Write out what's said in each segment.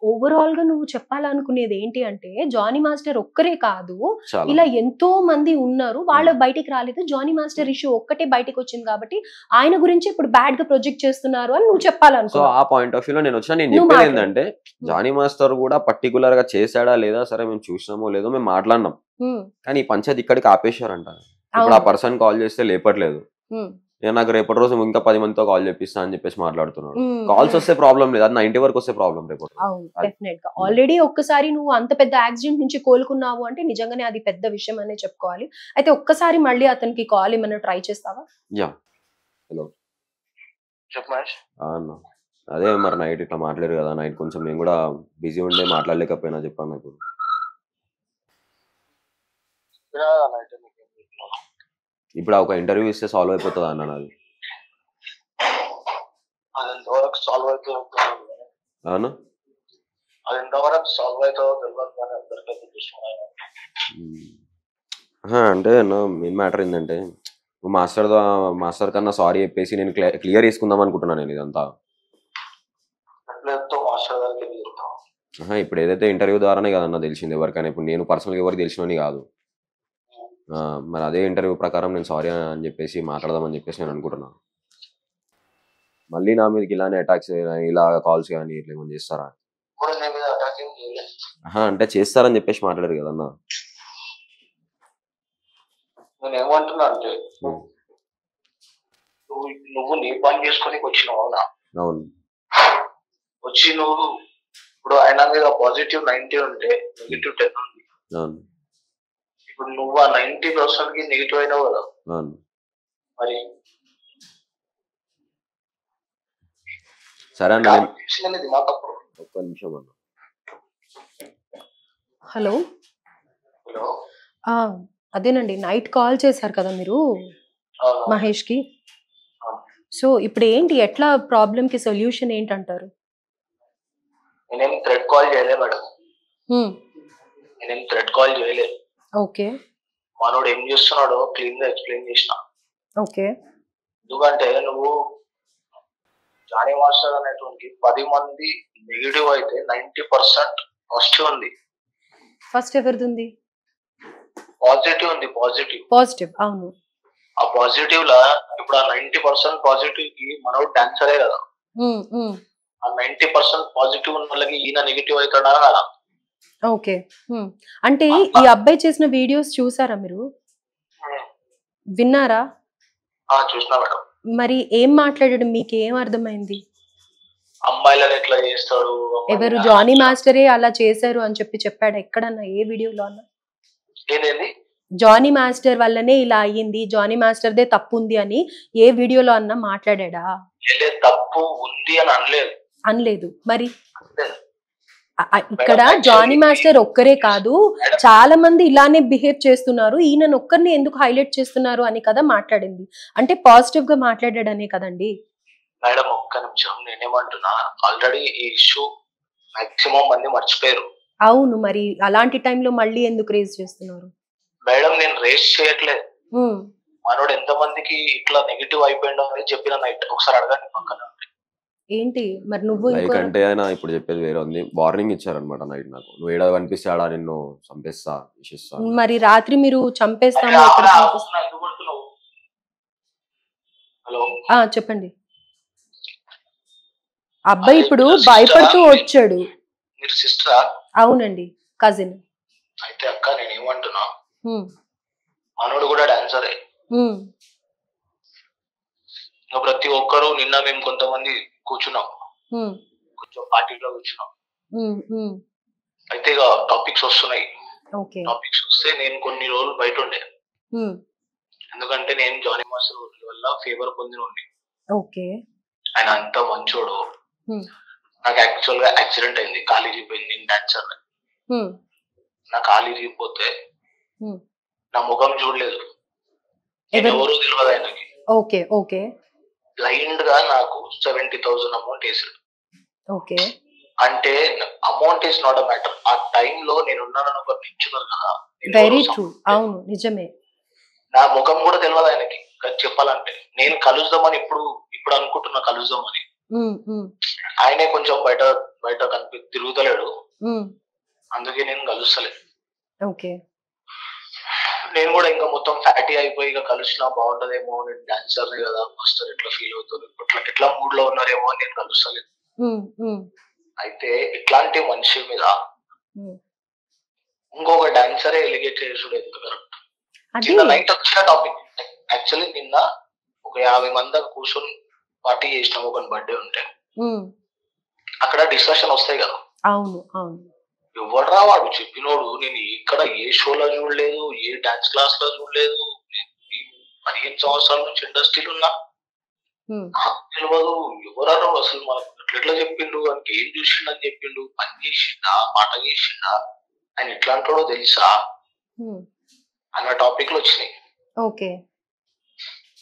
Overall గా నువ్వు చెప్పాలనుకునేది ఏంటి అంటే జానీ మాస్టర్ ఒక్కరే కాదు, చాలా ఇలా ఎంతో మంది ఉన్నారు, వాళ్ళ బయటికి రాలేదు. జానీ మాస్టర్ ఇష్యూ ఒక్కటే బయటికి వచ్చింది కాబట్టి ఆయన గురించి ఇప్పుడు బ్యాడ్ గా ప్రొజెక్ట్ చేస్తున్నారు అని నువ్వు సో చెప్పాలనుకున్నావు. ఆ పాయింట్ ఆఫ్ వ్యూలో నేను వచ్చిన నేను నువ్వు చెప్పేది మాట్లాడు. ఏంటంటే జానీ మాస్టర్ కూడా పర్టికులర్ గా చేశాడా లేదా సరే మేము చూసినామో లేదో మేము మాట్లాడినాం, ఉమ్, కానీ ఈ పంచాయతీ ఇక్కడికి ఆపేశారంట. ఇప్పుడు ఆ అవును. పర్సన్ కాల్ చేస్తే లేపట్లేదు, ఉమ్, నేను నాకు రేపటి రోజు ఇంకా 10 మందితో కాల్ చేపిస్తా అని చెప్పేసి మాట్లాడుతున్నాడు. ఉమ్, కాల్స్ ఉమ్. వస్తే ప్రాబ్లం లేదు, అది 90 వరకు వస్తే ప్రాబ్లం రేపటి రోజు. అవును, అది డెఫినెట్ గా ఆల్రెడీ ఒక్కసారి నువ్వు అంత పెద్ద యాక్సిడెంట్ నుంచి కోలుకున్నావు అంటే నిజంగానే అది పెద్ద విషయం అనే చెప్పుకోవాలి. అయితే ఒక్కసారి మళ్ళీ అతనికి కాల్ ఏమైనా ట్రై చేస్తావా? యా హలో చెప్పు మహేష్. అన్న అదే మరి నైట్ ఇట్లా మాట్లాడారు కదా, నైట్ కొంచెం నేను కూడా బిజీ ఉండే మాట్లాడలేకపోయినా చెప్పాను నాకు. ఇప్పుడు ఆ ఒక ఇంటర్వ్యూ ఇస్తే సాల్వ్ అయిపోతుంది అన్న నాది. అది ఎంతవరకు సాల్వ్ అవుతుందో అవునా అది ఎంతవరకు సాల్వ్ అవుతుందో తెలియదు కానీ అందరికీ చూసుకున్నాను. అంటే మెయిన్ మ్యాటర్ ఏంటంటే నువ్వు మాస్టర్ కన్నా సారీ చెప్పేసి నేను క్లియర్ చేసుకుందాం అనుకుంటున్నాను నేను ఇదంతా. మాస్టర్ గారికి చెప్తాం. ఇప్పుడు ఏదైతే ఇంటర్వ్యూ ద్వారానే కదన్నా తెలిసింది ఎవరికైనా. ఇప్పుడు నేను పర్సనల్గా ఎవరికి తెలిసినని కాదు, మరి అదే ఇంటర్వ్యూ ప్రకారం నేను సారీ అని చెప్పేసి మాట్లాడదామని చెప్పేసి నేను అనుకుంటున్నాను. మళ్ళీ నా మీదకి ఇలానే అటాక్స్ ఇలా కాల్స్ కానీ ఇట్లా ఏమైనా చేస్తారా? అంటే చేస్తారని చెప్పేసి మాట్లాడారు కదన్నా. నేను ఏమంటున్నా అంటే నువ్వు నీ పని చేసుకొని వచ్చినావు. అవునా? అవును. వచ్చి నువ్వు ఇప్పుడు ఆయన మీద పాజిటివ్ 90 ఉంటే నెగిటివ్ 10 ఉంది. అవును. ఇప్పుడు నువ్వు ఆ 90% కి నెగిటివ్ అయినావు కదా. అవును. మరి సరే అన్న ఒక్క నిమిషం అన్న. Hello, hello. అదేనండి నైట్ కాల్ చేశారు కదా మీరు మహేష్ కి. సో ఇప్పుడు ఏంటి, ఎట్లా ప్రాబ్లం కి సొల్యూషన్ ఏంటంటారు? నేనేం థ్రెడ్ కాల్ చేయలే మేడం. నేనేం థ్రెడ్ కాల్ చేయలే. ఓకే. మనోడు ఏం చేస్తున్నాడో క్లీన్ గా ఎక్స్ప్లెయిన్ చేసిన. ఓకే. ఎందుకంటే నువ్వు జానీ మాస్టర్ అనేటువంటి 10 మంది నెగిటివ్ అయితే 90% పాజిటివ్ ఉంది. ఫస్ట్ ఎవరిది ఉంది? పాజిటివ్ ఉంది. పాజిటివ్. అవును. ఆ పాజిటివ్ లా ఇప్పుడు ఆ 90% పాజిటివ్ కి మనోడు డాన్సరే కదా. ఆ 90% పాజిటివ్ ఉన్న వాళ్ళకి ఈయన నెగిటివ్ అవుతాడా కదా. ఓకే. అంటే ఈ అబ్బాయి చేసిన వీడియోస్ చూసారా మీరు? విన్నారా? చూసినా మేడం. మరి ఏం మాట్లాడాడు, మీకు ఏం అర్థమైంది? అమ్మాయిలను ఎట్లా చేస్తాడు, ఎవరు జానీ మాస్టరే అలా చేశారు అని చెప్పాడు ఎక్కడన్నా, ఏ వీడియోలో అన్నా? ఏదేంది జానీ మాస్టర్ వల్లనే ఇలా అయ్యింది, జానీ మాస్టర్ దే తప్పు ఉంది అని ఏ వీడియోలో అన్నా మాట్లాడా? తప్పు ఉంది అని అనలేదు. మరి ఇక్కడ జానీ మాస్టర్ ఒక్కరే కాదు, చాలా మంది ఇలానే బిహేవ్ చేస్తున్నారు, ఈయన ఒక్కరిని ఎందుకు హైలైట్ చేస్తున్నారు అని కదా మాట్లాడింది. అంటే పాజిటివ్ గా మాట్లాడాడనే కదండి. మేడం ఒక్క నిమిషం, నేనేమంటున్నా, ఆల్రెడీ ఈ ఇష్యూ మాక్సిమం మంది మర్చిపోయారు. అవును, మరి అలాంటి టైంలో మళ్ళీ ఎందుకు రేస్ చేస్తున్నారు? మేడం నేను రేస్ చేయట్లేదు. మనోడు ఎంత మందికి ఇట్లా నెగిటివ్ అయిపోయిందో అని చెప్పిన నైట్ ఒకసారి అడగండి పక్కన. ఏంటి మరి నువ్వు అంటే ఆయన ఇప్పుడు చెప్పేది వేరే ఉంది. వార్నింగ్ ఇచ్చారనమాట నైట్ నాకు, నువ్వు ఏడా కనిపిస్తాడా నిన్ను చంపేస్తా విషిస్తా. మరి రాత్రి మీరు చంపేస్తాము చెప్పండి. అబ్బాయి ఇప్పుడు భయపడుతూ వచ్చాడు. మీరు సిస్టరా? అవునండి, కజిన్. అయితే అక్క నేనేమంటున్నా, మనోడు కూడా డాన్సరే. ప్రతి ఒక్కరు నిన్న మేము కొంతమంది కూర్చున్నాం, కొంచెం పార్టీలో కూర్చున్నాం. అయితే ఇక టాపిక్స్ వస్తున్నాయి. టాపిక్స్ వస్తే నేను కొన్ని రోజులు బయట ఉండే, ఎందుకంటే నేను జానీ మాస్టర్ వల్ల ఫేవర్ పొందిన ఉండి. ఆయన అంత మంచోడు. నాకు యాక్చువల్ గా యాక్సిడెంట్ అయింది, కాలు ఇరిగిపోయింది. నేను డాన్సర్. నా కాలు ఇరిగిపోతే నా ముఖం చూడలేదు, ఎవరు తెలియదు ఆయనకి. బ్లైండ్ గా నాకు 70,000 అమౌంట్ వేసాడు. అంటే amount is not a matter. ఆ టైంలో నేను ఉన్నానని ఒకరు నిల్చున్నారు కదా. Very true. అవును, నిజమే. నా ముఖం కూడా తెలియదు ఆయనకి చెప్పాలంటే. నేను కలుద్దామని ఇప్పుడు అనుకుంటున్నా, కలుద్దామని. ఆయనే కొంచెం బయట బయట తిరుగుతలేడు, అందుకే నేను కలుస్తలేదు. ఓకే. నేను కూడా ఇంకా మొత్తం ఫ్యాటీ అయిపోయి ఇక కలిసినా బాగుంటదేమో, నేను డాన్సర్ కదా, మాస్టర్ ఎట్లా ఫీల్ అవుతుంది, ఎట్లా మూడ్ లో ఉన్నారేమో అని నేను కలుస్తలేదు. అయితే ఇట్లాంటి మనిషి మీద ఇంకొక డాన్సరే ఎలిగేట్ చేసుడు ఎందుకు కరెక్ట్? నిన్న నైట్ వచ్చిన టాపిక్ యాక్చువల్లీ నిన్న ఒక 50 మంది కూర్చొని పార్టీ చేసినాం, ఒక బర్త్డే ఉంటే అక్కడ డిస్కషన్ వస్తాయి కదా. అవును అవును. ఎవడ్రా వాడు చెప్పినోడు? నేను ఇక్కడ ఏ షోలో చూడలేదు, ఏ డాన్స్ క్లాస్ లో చూడలేదు, 15 సంవత్సరాల నుంచి ఇండస్ట్రీలో ఉన్నా, నాకు తెలియదు ఎవరో అసలు మనకు ఎట్లా చెప్పిండు, ఆయనకి ఏం చూసిండు అని చెప్పిండు, పని చేసిండా పాట చేసిండా, ఆయన ఎట్లాంటాడో తెలుసా అన్న టాపిక్ లో వచ్చినాయి. ఓకే.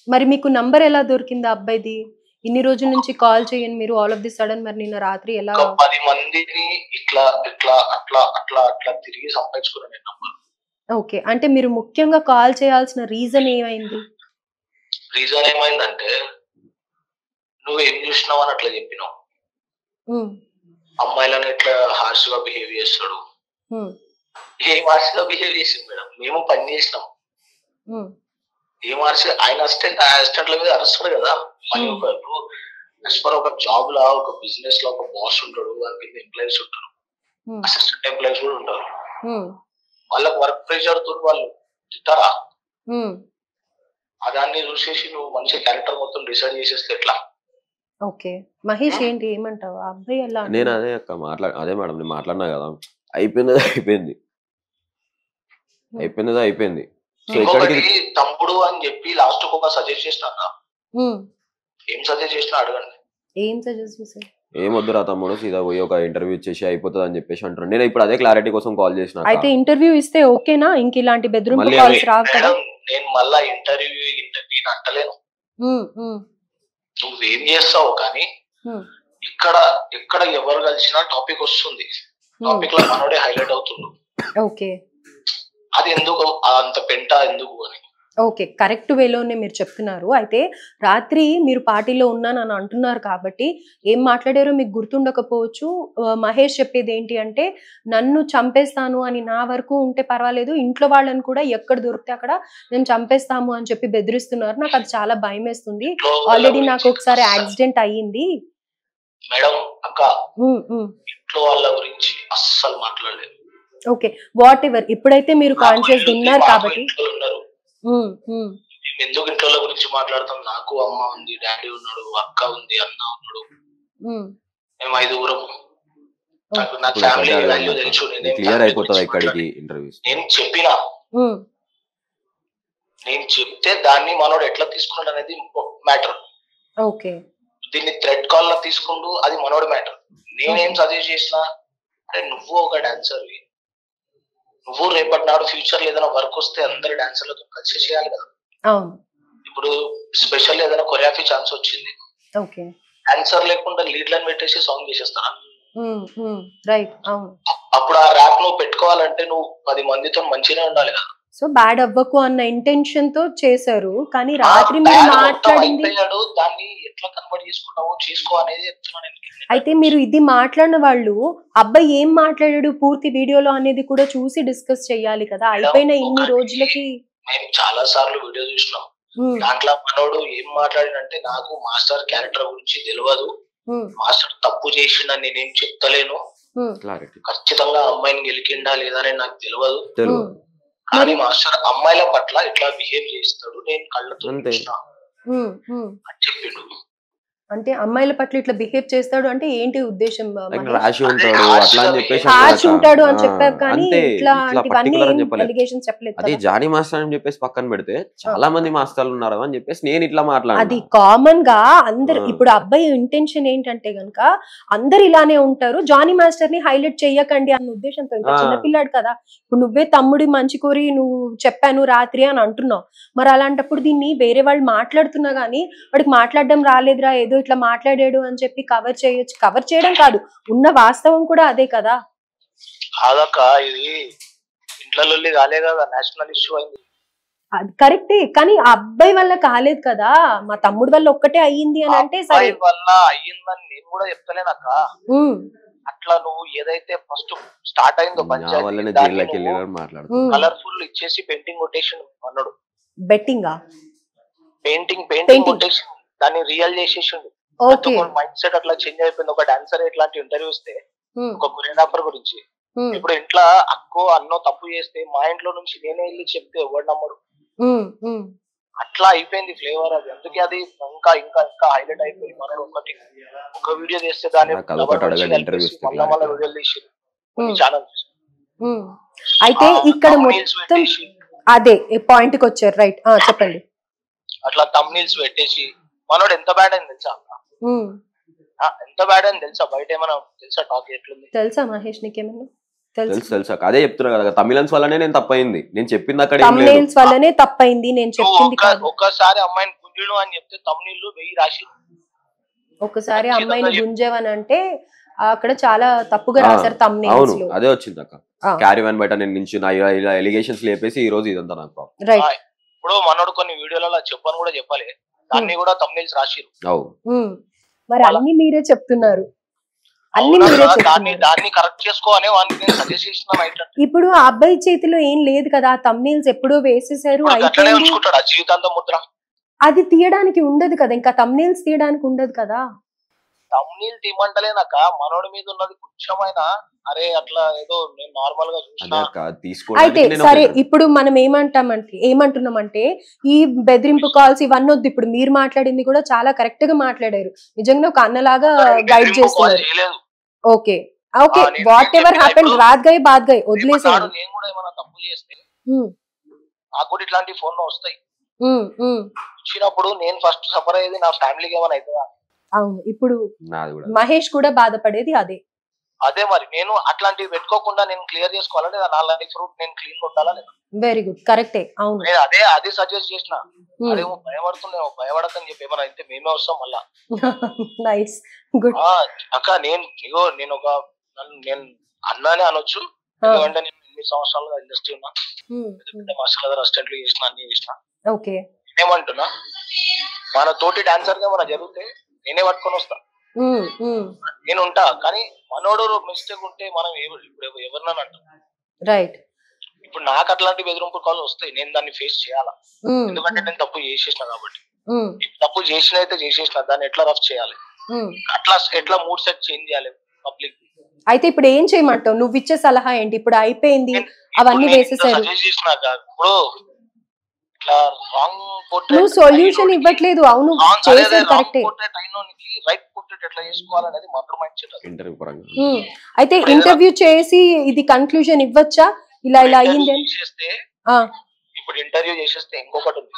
మరి మీకు నంబర్ ఎలా దొరికింది అబ్బాయిది? ఇన్ని రోజుల నుంచి కాల్ చేయని మీరు ఆల్ ఆఫ్ ది సడన్ మరి నిన్న రాత్రి ఎలా? 10 మందిని ఇట్లా ఇట్లా అట్లా అట్లా అట్లా తిరిగి సంపాదించుకున్నాను నేను నంబర్. ఓకే. అంటే మీరు ముఖ్యంగా కాల్ చేయాల్సిన రీజన్ ఏమైంది? రీజన్ ఏమైందంటే నువ్వేం చూసినావు అని అట్లా చెప్పినావు, అమ్మాయిలను ఎట్లా హార్ష్ గా బిహేవ్ చేస్తాడు. ఏం హార్ష్ గా బిహేవ్ చేసింది మేడం? మేము పని చేసినాం. ఏం హార్ష్? ఆయన అసిస్టెంట్ల మీద అరుస్తాడు కదా. మళ్ళీ ఒక జాబ్ లా, ఒక బిజినెస్ లో ఒక బాస్ ఉంటాడు, దాని కింద ఎంప్లాయీస్ ఉంటారు, అసిస్టెంట్ ఎంప్లాయీస్ కూడా ఉంటారు. వాళ్ళకి వర్క్ ప్రెషర్ తో వాళ్ళు తింటారా? దాన్ని చూసేసి నువ్వు మంచి క్యారెక్టర్ మొత్తం డిసైడ్ చేసేస్తే ఎట్లా? ఓకే. మహేష్ ఏంటి ఏమంటావు? అబ్బాయి ఎలా? నేను అదే అదే మేడం నేను మాట్లాడినా కదా, అయిపోయింది అయిపోయింది అయిపోయింది అయిపోయింది. తమ్ముడు అని చెప్పి లాస్ట్ ఒక సజెస్ట్ చేసినా, ఏం సజెస్ట్ చేసినా అడగండి. ఏం సజెస్ట్ చేశారు? ఏం వద్దురా తమ్ముడు, సీదా పోయి ఒక ఇంటర్వ్యూ ఇచ్చేసి అయిపోతుంది అని చెప్పేసి అంటున్నాను. నేను ఇప్పుడు అదే క్లారిటీ కోసం కాల్ చేసిన. అయితే ఇంటర్వ్యూ ఇస్తే ఓకేనా? ఇంక ఇలాంటి బెడ్రూమ్ కాల్స్ రావు కదా? నేను మళ్ళా ఇంటర్వ్యూ అంటలేను, నువ్వేం చేస్తావు కానీ ఇక్కడ ఎవరు కలిసినా టాపిక్ వస్తుంది, టాపిక్ లో మనోడే హైలైట్ అవుతుండు. ఓకే. అది ఎందుకు అంత పెంట ఎందుకు అని? ఓకే. కరెక్ట్ వేలోనే మీరు చెప్తున్నారు. అయితే రాత్రి మీరు పార్టీలో ఉన్నానని అంటున్నారు కాబట్టి ఏం మాట్లాడారో మీకు గుర్తుండకపోవచ్చు. మహేష్ చెప్పేది ఏంటి అంటే, నన్ను చంపేస్తాను అని నా వరకు ఉంటే పర్వాలేదు, ఇంట్లో వాళ్ళని కూడా ఎక్కడ దొరికితే అక్కడ మేము చంపేస్తాము అని చెప్పి బెదిరిస్తున్నారు. నాకు అది చాలా భయం వేస్తుంది. ఆల్రెడీ నాకు ఒకసారి యాక్సిడెంట్ అయ్యింది మేడం. అక్క ఇంట్లో వాళ్ళ గురించి అస్సలు మాట్లాడలేదు. ఓకే. వాట్ ఎవర్, ఇప్పుడైతే మీరు కాన్షియస్ ఉన్నారు కాబట్టి. ఎందుకు ఇంట్లో గురించి మాట్లాడతాం? నాకు అమ్మ ఉంది, డాడీ ఉన్నాడు, అక్క ఉంది, అన్న ఉన్నాడు, మేము 5గురం. నా ఫ్యామిలీ వాల్యూ తెలుసు. నేను చెప్తే దాన్ని మనోడు ఎట్లా తీసుకున్నాడు అనేది మ్యాటర్. ఓకే. దీన్ని థ్రెడ్ కాల్ లా తీసుకుంటూ అది మనోడు మ్యాటర్. నేనేం సజెస్ట్ చేసినా, అరే నువ్వు ఒక డాన్సర్, నువ్వు రేపటి నాడు ఫ్యూచర్ లో ఏదైనా వర్క్ వస్తే అందరు డాన్సర్లతో కలిసి చేయాలి కదా. ఇప్పుడు స్పెషల్ ఏదైనా కొరియోగ్రఫీ ఛాన్స్ వచ్చింది, డాన్సర్ లేకుండా లీడ్లను పెట్టేసి సాంగ్ చేసేస్తారా? అప్పుడు ఆ ర్యాప్ నువ్వు పెట్టుకోవాలంటే నువ్వు 10 మందితో మంచిగా ఉండాలి కదా. సో బ్యాడ్ అవ్వకు అన్న ఇంటెన్షన్ తో చేశారు, కానీ రాత్రి మీరు మాట్లాడింది దాన్ని ఎట్లా కన్వర్ట్ చేసుకుంటావో చేసుకో అనేది చెప్తున్నాను. అయితే మీరు ఇది మాట్లాడిన వాళ్ళు అబ్బాయి ఏం మాట్లాడాడు పూర్తి వీడియోలో అనేది కూడా చూసి డిస్కస్ చేయాలి కదా. అయిపోయిన ఇన్ని రోజులకి మేము చాలా సార్లు వీడియో చూసినాం. దాంట్లో మనోడు ఏం మాట్లాడినంటే, నాకు మాస్టర్ క్యారెక్టర్ గురించి తెలియదు, మాస్టర్ తప్పు చేసిందని నేనేం చెప్తలేను, ఖచ్చితంగా అమ్మాయిని గెలికిండా లేదా అని నాకు తెలియదు, కానీ మాస్టర్ అమ్మాయిల పట్ల ఇట్లా బిహేవ్ చేస్తాడు, నేను కళ్ళతో చూసిన అని చెప్పిండు. అంటే అమ్మాయిల పట్ల ఇట్లా బిహేవ్ చేస్తాడు అంటే ఏంటి ఉద్దేశం? రాశి ఉంటాడు అట్లా అని చెప్పేసి ఉంటాడు అని చెప్పారు, కానీ అది జానీ మాస్టర్ అని చెప్పేసి పక్కన పెడితే చాలా మంది మాస్టర్లు ఉన్నారు అని చెప్పేసి నేను ఇట్లా మాట్లాడాను. అది కామన్ గా అందరు. ఇప్పుడు అబ్బాయి ఇంటెన్షన్ ఏంటంటే గనక అందరు ఇలానే ఉంటారు, జానీ మాస్టర్ ని హైలైట్ చెయ్యకండి అన్న ఉద్దేశంతో. ఇంకా చిన్నపిల్లాడు కదా, ఇప్పుడు నువ్వే తమ్ముడి మంచి కోరి నువ్వు చెప్పాను రాత్రి అని అంటున్నావు, మరి అలాంటప్పుడు దీన్ని వేరే వాళ్ళు మాట్లాడుతున్నా గానీ వాడికి మాట్లాడడం రాలేదురా, ఏదో ఇట్లా మాట్లాడాడు అని చెప్పి కవర్ చేయొచ్చు. కవర్ చేయడం కాదు, ఉన్న వాస్తవం కూడా అదే కదా. ఇది ఇంట్లో కాలే కదా, నేషనల్ ఇష్యూ అయింది. అది కరెక్టే, కానీ ఆ అబ్బాయి వల్ల కాలేదు కదా, మా తమ్ముడు వల్ల ఒక్కటే అయ్యింది అని అంటే సరే. వల్ల అయ్యిందని నేను కూడా చెప్తలేనక్క. అట్లా నువ్వు ఏదైతే ఫస్ట్ స్టార్ట్ అయిందో పంచాయతీ కలర్ఫుల్ ఇచ్చేసి పెయింటింగ్ కొటేషన్ అన్నాడు. బెట్టింగ్ పెయింటింగ్ కొటేషన్ దాన్ని రియల్ చేసేసిండు. మైండ్ సెట్ అట్లా చేంజ్ అయిపోయింది. ఒక డాన్సర్ ఇట్లాంటి ఇంటర్వ్యూ ఇస్తే ఒక కొరియోగ్రాఫర్ గురించి ఇప్పుడు ఇంట్లో అక్కో అన్నో తప్పు చేస్తే మా ఇంట్లో నుంచి నేనే వెళ్ళి చెప్తే ఎవరు నమ్మరు. అట్లా అయిపోయింది ఫ్లేవర్ అది. అందుకే అది ఇంకా ఇంకా ఇంకా హైలైట్ అయిపోయి మనం ఒక వీడియో చేస్తే దాన్ని మళ్ళీ వీడియో తీసి ఛానల్. అయితే ఇక్కడ మొత్తం అదే పాయింట్ కి వచ్చారు. రైట్, చెప్పండి. అట్లా తమ్నీల్స్ పెట్టేసి మనోడు ఎంత బ్యాడ్ అని తెలుసా? ఎంత బ్యాడ్ అని తెలుసా? బయట ఏమైనా తెలుసా? టాక్ ఎట్లుంది తెలుసా మహేష్ నీకేమన్నా? తెలుసా? అదే చెప్తున్నా కదా, తమిళన్స్ వల్లనే నేను తప్పైంది. నేను చెప్పింది అక్కడ తమిళన్స్ వల్లనే తప్పైంది నేను చెప్పింది. ఒక్కసారి అమ్మాయిని గుంజును అని చెప్తే తమిళీళ్ళు 1000 రాసి ఒకసారి అమ్మాయిని గుంజవని అంటే అక్కడ చాలా తప్పుగా రాశారు తమిళన్స్ లో. అదే వచ్చింది అక్క. క్యారీవాన్ బయట నేను నుంచి నా ఎలిగేషన్స్ లేపేసి ఈ రోజు ఇదంతా నాకు. రైట్. ఇప్పుడు మనోడు కొన్ని వీడియోలలో చెప్పని కూడా చెప్పాలి, దాన్ని కూడా తమిళన్స్ రాసిరు. మరి అన్ని మీరే చెప్తున్నారు. దాన్ని కరెక్ట్ చేసుకోవాలని వానికి నేను సజెస్ట్ చేసిన. ఇప్పుడు ఆ అబ్బాయి చేతిలో ఏం లేదు కదా, తమ్నీల్స్ ఎప్పుడో వేసేసారు. జీవితాంతం ముద్ర అది తీయడానికి ఉండదు కదా, ఇంకా తమ్నీల్స్ తీయడానికి ఉండదు కదా. తమ్నీల్ తీయమంటలేనాక మనోడి మీద ఉన్నది కొంచెమైనా అరే అట్లా ఏదో నేను నార్మల్ గా చూసినా. అయితే సరే, ఇప్పుడు మనం ఏమంటున్నామంటే ఈ బెదిరింపు కాల్స్ ఇవన్నీ వద్దు. ఇప్పుడు మీరు మాట్లాడింది కూడా చాలా కరెక్ట్ గా మాట్లాడారు. నిజంగా ఒక అన్నలాగా గైడ్ చేస్తున్నారు. Okay okay, whatever happen రాత్ గయ్ బాత్ గయ్ వదిలేసాను. నేను కూడా ఏమైనా తప్పు చేస్తే నాకు కూడా ఇట్లాంటి ఫోన్ వస్తాయి. వచ్చినప్పుడు నేను ఫస్ట్ సఫర్ అయ్యేది నా ఫ్యామిలీకి ఏమైనా అవుతుందా? అవును, ఇప్పుడు మహేష్ కూడా బాధపడేది అదే మరి. నేను అట్లాంటివి పెట్టుకోకుండా నేను క్లియర్ చేసుకోవాలంటే నా లైఫ్ రూట్ నేను క్లీన్ ఉండాలా లేదా? వెరీ గుడ్, కరెక్టే. అవును, నేను అదే సజెస్ట్ చేసిన. అదేమో భయపడుతున్నావు, భయపడకని చెప్పి ఏమైనా అయితే మేమే వస్తాం మళ్ళా. Nice, good. అక్క నేను ఒక నేను అన్నానే అనొచ్చు, ఎందుకంటే నేను 8 సంవత్సరాలుగా ఇండస్ట్రీ ఉన్నా. మాస్టర్ అసిస్టెంట్లు చేసిన, అన్ని చేసిన. ఓకే, ఏమంటున్నా మన తోటి డాన్సర్ గా మన జరిగితే నేనే పట్టుకొని వస్తా, నేను ఉంటా. కానీ మనోడు మిస్టేక్ ఉంటే మనం ఇప్పుడు ఎవరినని అంటాం. రైట్. ఇప్పుడు నాకు అట్లాంటి బెదిరింపు కాల్ వస్తాయి, నేను దాన్ని ఫేస్ చేయాలా, ఎందుకంటే నేను తప్పు చేసేసిన కాబట్టి. తప్పు చేసిన అయితే చేసేసిన, దాన్ని ఎట్లా రఫ్ చేయాలి, ఎట్లా మూడ్ సెట్ చేంజ్ చేయాలి పబ్లిక్. అయితే ఇప్పుడు ఏం చేయమంటావు? నువ్వు ఇచ్చే సలహా ఏంటి? ఇప్పుడు అయిపోయింది, అవన్నీ వేసేసారు. ఇప్పుడు ఇట్లా రాంగ్ నువ్వు సొల్యూషన్ ఇవ్వట్లేదు. అవును, చేసేది కరెక్టే. రైట్ పోర్ట్రేట్ ఎట్లా చేసుకోవాలనేది మాత్రం మైండ్ సెట్. ఇంటర్వ్యూ పరంగా అయితే ఇంటర్వ్యూ చేసి ఇది కన్క్లూజన్ ఇవ్వచ్చా, ఇలా ఇలా అయ్యింది అని? ఇప్పుడు ఇంటర్వ్యూ చేసేస్తే ఇంకొకటి ఉంది,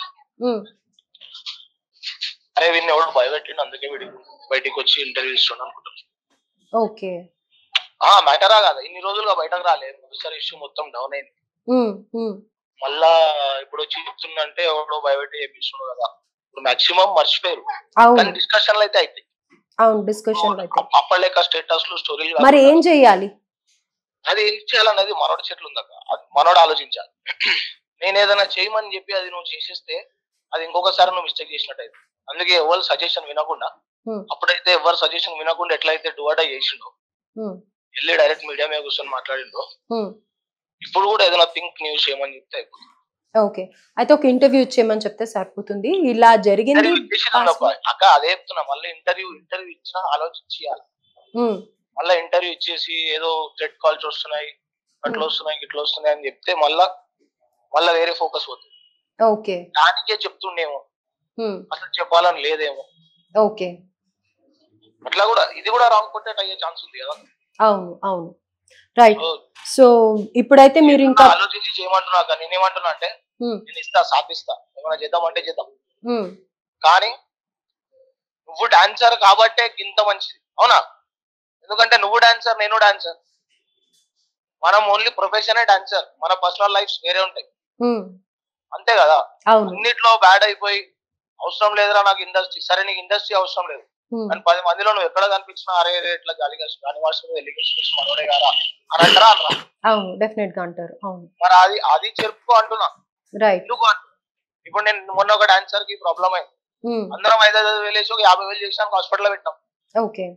అరే వీడిని ఎవడు భయపెట్టిండు అందుకే వీడు బయటికి వచ్చి ఇంటర్వ్యూ ఇస్తుండ అనుకుంటాను. ఓకే, మ్యాటరా కాదా, ఇన్ని రోజులుగా బయటకు రాలేదు, ఒకసారి ఇష్యూ మొత్తం డౌన్ అయింది. మళ్ళా ఇప్పుడు వచ్చి చెప్తుందంటే ఎవడో భయపెట్టి చేపిస్తున్నాడు కదా. ఇప్పుడు మాక్సిమం మర్చిపోయారు, కానీ డిస్కషన్లు అయితే అవుతాయి. అవును, డిస్కషన్ అప్పటిలేక స్టేటస్ లు స్టోరీలు. మరి ఏం చేయాలి? అది ఏం చేయాలన్నది మనోడి చేతులు ఉందాక, అది మనోడు ఆలోచించాలి. నేను ఏదైనా చేయమని చెప్పి అది నువ్వు చేసేస్తే అది ఇంకొకసారి నువ్వు మిస్టేక్ చేసినట్టు అయితే. అందుకే ఎవరు సజెషన్ వినకుండా, అప్పుడైతే ఎవరు సజెషన్ వినకుండా ఎట్లయితే డువాడా చేసిండో, వెళ్ళి డైరెక్ట్ మీడియా మీద కూర్చొని మాట్లాడిండో, ఇప్పుడు కూడా ఏదైనా థింక్ న్యూస్ చేయమని చెప్తే అయిపోతుంది. ఓకే, అయితే ఒక ఇంటర్వ్యూ ఇచ్చేయమని చెప్తే సరిపోతుంది. ఇలా జరిగింది అక్క, అదే చెప్తున్నా. మళ్ళీ ఇంటర్వ్యూ ఇచ్చినా ఆలోచించాలి. మళ్ళీ ఇంటర్వ్యూ ఇచ్చేసి ఏదో థ్రెడ్ కాల్స్ వస్తున్నాయి, అట్లా వస్తున్నాయి, ఇట్లా వస్తున్నాయి అని చెప్తే మళ్ళా వేరే ఫోకస్ పోతుంది. ఓకే, దానికే చెప్తుండేమో, అసలు చెప్పాలని లేదేమో. ఓకే, అట్లా కూడా ఇది కూడా రాంగ్ కాంటెంట్ అయ్యే ఛాన్స్ ఉంది కదా. అవును అవును, రైట్. సో ఇప్పుడైతే మీరు ఇంకా ఆలోచించి చేయమంటున్నా. నేనేమంటున్నా అంటే నేను ఇస్తా, సాధిస్తా, ఏమైనా చేద్దామంటే చేద్దాం. కానీ నువ్వు డాన్సర్ కాబట్టే ఇంత మంచిది, అవునా? ఎందుకంటే నువ్వు డాన్సర్, నేను డాన్సర్, మనం ఓన్లీ ప్రొఫెషనే డాన్సర్, మన పర్సనల్ లైఫ్ వేరే ఉంటాయి, అంతే కదా. అన్నిట్లో బ్యాడ్ అయిపోయి అవసరం లేదురా నాకు ఇండస్ట్రీ, సరే నీకు ఇండస్ట్రీ అవసరం లేదు, కానీ 10 మందిలో నువ్వు ఎక్కడ కనిపించినా అరే ఇట్లా గాలిగా మనోడే గారా అని అంటారా అన్నా? అవును, డెఫినెట్ గా అంటారు. అవును, మరి అది చెప్పుకో అంటున్నా. రైట్. ఇప్పుడు నేను మొన్న ఒక డాన్సర్ కి ప్రాబ్లం అయింది, అందరం 5,000 వేసి 50,000 చేసాను, హాస్పిటల్ పెట్టాం. ఓకే,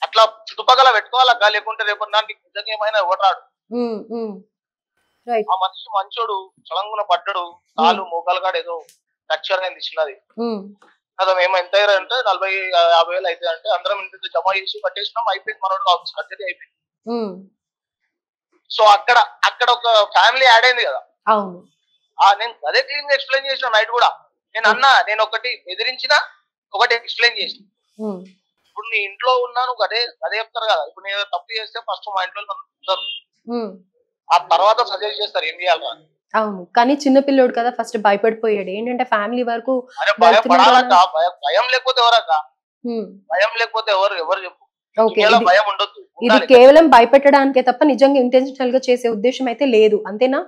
అట్లా చుట్టుపక్కల పెట్టుకోవాలక్క, లేకుంటే రేపు నాకు నిజంగా ఏమైనా ఎవరు రాడు. ఆ మనిషి మంచోడు, చలంగున పడ్డాడు, కాలు మోకాలు కాడ ఏదో ఫ్రాక్చర్ అయింది చిన్నది. కదా మేము ఎంత అంటే 40-50 వేలు అయితే అంటే అందరం ఇంటి జమ చేసి కట్టేసినాం, అయిపోయింది, మనోడు సర్జరీ అయిపోయింది. సో అక్కడ ఒక ఫ్యామిలీ యాడ్ అయింది కదా. నేను అదే క్లీన్ గా ఎక్స్ప్లెయిన్ చేసిన నైట్ కూడా. నేను ఒకటి బెదిరించిన, ఒకటి ఎక్స్ప్లెయిన్ చేసిన. ఇప్పుడు నీ ఇంట్లో ఉన్నా నువ్వు అదే చెప్తారు కదా. ఇప్పుడు నేను తప్పు చేస్తే ఫస్ట్ మా ఇంట్లో ఉంటారు, ఆ తర్వాత సజెస్ట్ చేస్తారు ఏం చేయాలి. అవును, కానీ చిన్నపిల్లోడు కదా, ఫస్ట్ భయపడిపోయాడు. ఏంటంటే ఫ్యామిలీ వరకు భయం లేకపోతే ఎవరక్క, భయం లేకపోతే ఎవరు చెప్పు. భయం ఉండొద్దు. ఇది కేవలం భయపెట్టడానికే తప్ప నిజంగా ఇంటెన్షనల్ గా చేసే ఉద్దేశం అయితే లేదు, అంతేనా?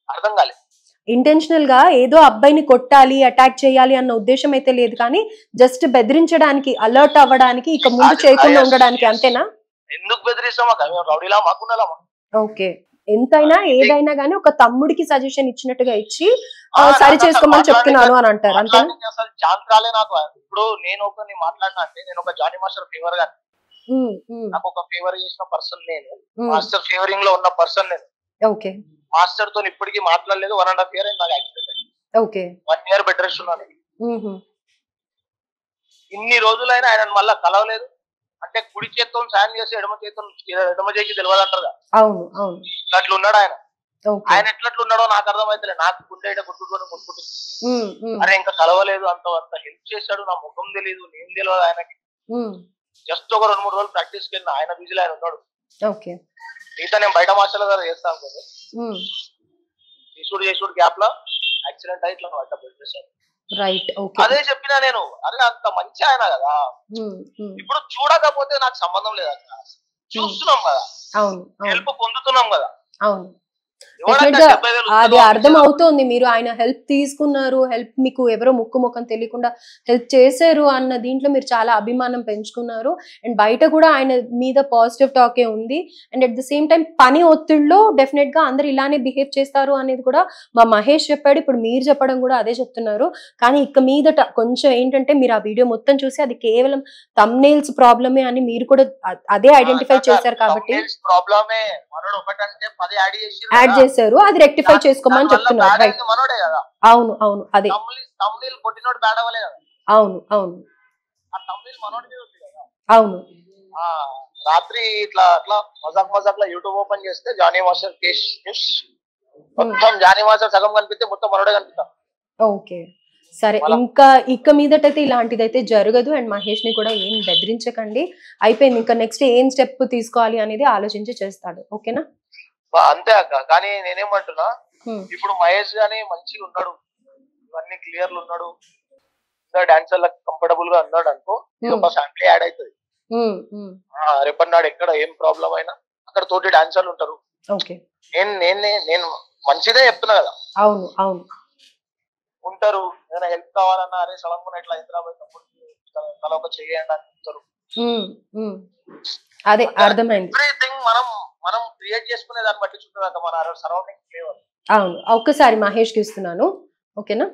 అర్థం కాలేదు. ఇంటెన్షనల్ గా ఏదో అబ్బాయిని కొట్టాలి, అటాక్ చేయాలి అన్న ఉద్దేశం అయితే లేదు, కానీ జస్ట్ బెదిరించడానికి, అలర్ట్ అవ్వడానికి, ఇక ముందు చేయకుండా ఉండడానికి, అంతేనా? ఎందుకు బెదిరిస్తామా, రౌడీలా మాకున్నామా? ఓకే, ఎంతైనా ఏదైనా గానీ ఒక తమ్ముడికి సజెషన్ ఇచ్చినట్టుగా ఇచ్చి సరి చేసుకోమని చెప్తున్నాను అని అంటారు, అంతేనా? అసలు ఛాన్స్ రాలే నాకు. ఇప్పుడు నేను ఒకరిని మాట్లాడినా అంటే, నేను ఒక జానీ మాస్టర్ ఫేవర్ గా, నాకు ఒక ఫేవర్ చేసిన పర్సన్ నేను, మాస్టర్ ఫేవరింగ్ లో ఉన్న పర్సన్ నేను. ఓకే, మాస్టర్ తో ఇప్పటికీ మాట్లాడలేదు. 1.5 year అయింది నాకు యాక్సిడెంట్ అయ్యి. ఓకే, 1 year బెడ్ రెస్ట్ ఉన్నాను. ఇన్ని రోజులైనా ఆయన మళ్ళా కలవలేదు. అంటే కుడి చేత్తో సాయం చేసి ఎడమ చేతికి తెలియదు అంటారు. అవును అవును, అట్లా ఉన్నాడు ఆయన. ఆయన ఎట్లట్లున్నాడో నాకు అర్థమైతలే. నాకు గుండె కొట్టుకుంటుంది. అరే ఇంకా కలవలేదు, అంత హెల్ప్ చేశాడు. నా ముఖం తెలియదు, నేను తెలియదు ఆయనకి. జస్ట్ ఒక 2-3 రోజులు ప్రాక్టీస్ కి వెళ్ళిన, ఆయన బిజీలో ఆయన ఉన్నాడు. మిగతా నేను బయట మాస్టర్ల దగ్గర చేస్తాను కదా. చేసుడు గ్యాప్ లో యాక్సిడెంట్ అయి ఇట్లా పడ్డా. అదే చెప్పినా నేను. అరే అంత మంచి ఆయన కదా. ఇప్పుడు చూడకపోతే నాకు సంబంధం లేదు అక్కడ, చూస్తున్నాం కదా, హెల్ప్ పొందుతున్నాం కదా. అది అర్థం అవుతోంది. మీరు ఆయన హెల్ప్ తీసుకున్నారు, హెల్ప్ మీకు ఎవరో ముక్కు ముఖం తెలియకుండా హెల్ప్ చేశారు అన్న దీంట్లో మీరు చాలా అభిమానం పెంచుకున్నారు. అండ్ బయట కూడా ఆయన మీద పాజిటివ్ టాకే ఉంది. And at the same time పని ఒత్తిడిలో డెఫినెట్ గా అందరు ఇలానే బిహేవ్ చేస్తారు అనేది కూడా మా మహేష్ చెప్పాడు. ఇప్పుడు మీరు చెప్పడం కూడా అదే చెప్తున్నారు. కానీ ఇక మీదట కొంచెం ఏంటంటే, మీరు ఆ వీడియో మొత్తం చూసి అది కేవలం థంబ్నెయిల్స్ ప్రాబ్లమే అని మీరు కూడా అదే ఐడెంటిఫై చేశారు కాబట్టి యాడ్ చేశారు, అది రెక్టిఫై చేసుకోమని చెప్తున్నారు. రైట్, అవును అవును, అదే అవును అవును అవును. రాత్రి ఇట్లా అట్లా మజాక్ లో యూట్యూబ్ ఓపెన్ చేస్తే జానీ మాస్టర్ కేష్ న్యూస్, మొత్తం జానీ మాస్టర్ సగం కనిపిస్తే మొత్తం మనోడే కనిపిస్తా. ఓకే, సరే, ఇంకా ఇక మీదటైతే ఇలాంటిదైతే జరగదు. అండ్ మహేష్ ని కూడా ఏం బెదిరించకండి, అయిపోయింది. ఇంకా నెక్స్ట్ ఏం స్టెప్ తీసుకోవాలి అనేది ఆలోచించి చేస్తాడు, ఓకేనా? అంతే అక్క. కానీ నేనేమంటున్నా, ఇప్పుడు మహేష్ గాని మంచిగా ఉన్నాడు, ఇవన్నీ క్లియర్ ఉన్నాడు, ఇంకా డాన్సర్ కంఫర్టబుల్ గా ఉన్నాడు అనుకో, ఒక ఫ్యామిలీ యాడ్ అవుతుంది. రేపన్నాడు ఎక్కడ ఏం ప్రాబ్లం అయినా అక్కడ తోటి డాన్సర్లు ఉంటారు. నేను మంచిదే చెప్తున్నా కదా. అవును అవును, ఉంటారు. ఏదైనా హెల్ప్ కావాలన్నా, అరే సలంగున ఇట్లా హైదరాబాద్ తల ఒక చేయండి అని చెప్తారు. అదే అర్థమైంది. ఎవ్రీథింగ్ మనం క్రియేట్ చేసుకునే దాన్ని బట్టి చూడక మన సరౌండింగ్ ఫ్లేవర్. అవును, ఒక్కసారి మహేష్ కి ఇస్తున్నాను, ఓకేనా?